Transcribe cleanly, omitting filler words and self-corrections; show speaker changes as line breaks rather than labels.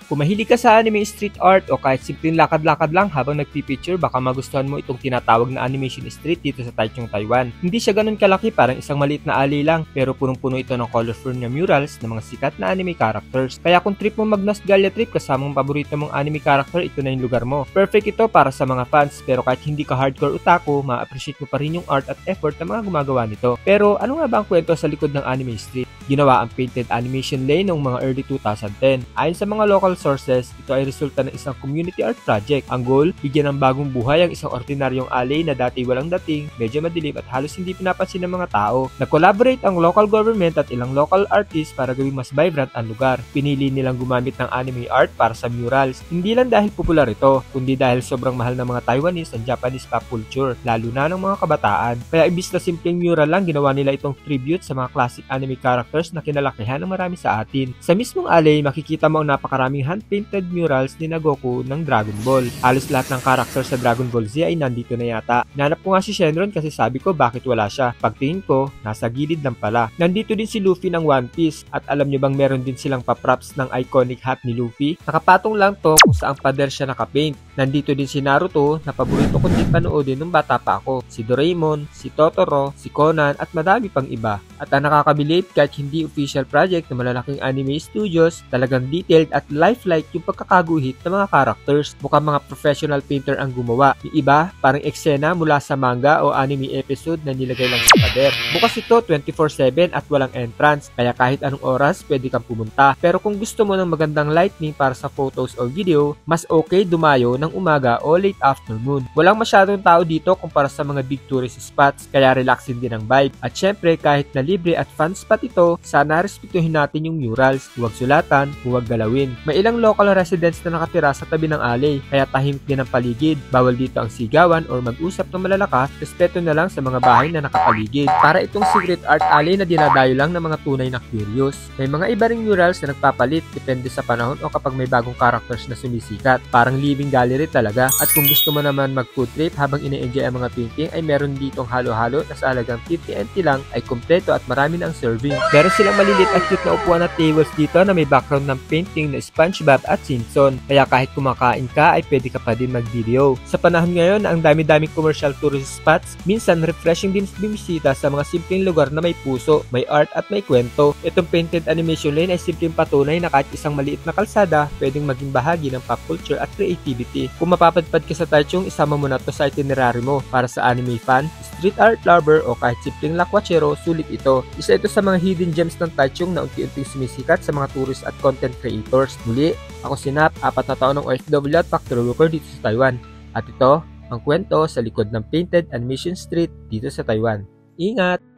Kung mahilig ka sa anime street art o kahit simpleng lakad-lakad lang habang nagpipicture, baka magustuhan mo itong tinatawag na animation street dito sa Taichung, Taiwan. Hindi siya ganun kalaki, parang isang maliit na alley lang, pero punong-puno ito ng colorful na murals ng mga sikat na anime characters. Kaya kung trip mo mag-nostalgia trip kasamang paborito mong anime character, ito na yung lugar mo. Perfect ito para sa mga fans, pero kahit hindi ka hardcore otaku, ma-appreciate mo pa rin yung art at effort ng mga gumagawa nito. Pero ano nga ba ang kwento sa likod ng anime street? Ginawa ang painted animation lane noong mga early 2010. Ayon sa mga local sources, ito ay resulta ng isang community art project. Ang goal, bigyan ng bagong buhay ang isang ordinaryong alley na dati walang dating, medyo madilim at halos hindi pinapansin ng mga tao. Nag-collaborate ang local government at ilang local artists para gawing mas vibrant ang lugar. Pinili nilang gumamit ng anime art para sa murals. Hindi lang dahil popular ito, kundi dahil sobrang mahal ng mga Taiwanese ang Japanese pop culture, lalo na ng mga kabataan. Kaya imbis na simpleng mural lang, ginawa nila itong tribute sa mga classic anime characters na kinalakihan ng marami sa atin. Sa mismong alley, makikita mo ang napakaraming hand-painted murals ni Goku ng Dragon Ball. Halos lahat ng character sa Dragon Ball Z ay nandito na yata. Nanap ko nga si Shenron kasi sabi ko bakit wala siya. Pagtingin ko, nasa gilid lang pala. Nandito din si Luffy ng One Piece at alam niyo bang meron din silang paprops ng iconic hat ni Luffy? Nakapatong lang to kung saan pader siya nakapaint. Nandito din si Naruto na paborito ko din panoodin nung bata pa ako. Si Doraemon, si Totoro, si Conan at madami pang iba. At ang nakakabilib kahit hindi official project ng malalaking anime studios, talagang detailed at lifelike yung pagkakaguhit ng mga characters. Mukhang mga professional painter ang gumawa. Yung iba, parang eksena mula sa manga o anime episode na nilagay lang sa pader. Bukas ito 24/7 at walang entrance, kaya kahit anong oras pwede kang pumunta. Pero kung gusto mo ng magandang lighting para sa photos o video, mas okay dumayo ng umaga o late afternoon. Walang masyadong tao dito kumpara sa mga big tourist spots, kaya relaxing din ang vibe. At syempre, kahit na libre at fun spot ito, sana respetuhin natin yung murals, huwag sulatan, huwag galawin. May ilang local residents na nakatira sa tabi ng alley, kaya tahimik din ang paligid. Bawal dito ang sigawan or mag-usap ng malalakas, respeto na lang sa mga bahay na nakapaligid. Para itong secret art alley na dinadayo lang ng mga tunay na curious. May mga iba ring murals na nagpapalit, depende sa panahon o kapag may bagong characters na sumisikat. Parang living gallery talaga. At kung gusto mo naman mag-food trip habang ine-enjoy ang mga painting, ay meron ditong halo-halo na sa halagang 50 NT lang ay kompleto at marami na ang serving. Meron silang maliliit at cute na upuan at tables dito na may background ng painting na SpongeBob at Simpson. Kaya kahit kumakain ka ay pwede ka pa din mag-video. Sa panahon ngayon na ang dami-daming commercial tourist spots, minsan refreshing din bumisita sa mga simpleng lugar na may puso, may art at may kwento. Itong painted animation lane ay simpleng patunay na kahit isang maliit na kalsada pwedeng maging bahagi ng pop culture at creativity. Kung mapapadpad ka sa Taichung, isama mo na to sa itinerary mo. Para sa anime fan, street art lover o kahit simpleng lakwachero, sulit ito. Isa ito sa mga hidden gems ng Taichung na unti-unting sumisikat sa mga tourist at content creators. Muli, ako si Nap, 4 na taon ng OFW at factory worker dito sa Taiwan. At ito, ang kwento sa likod ng painted animation street dito sa Taiwan. Ingat!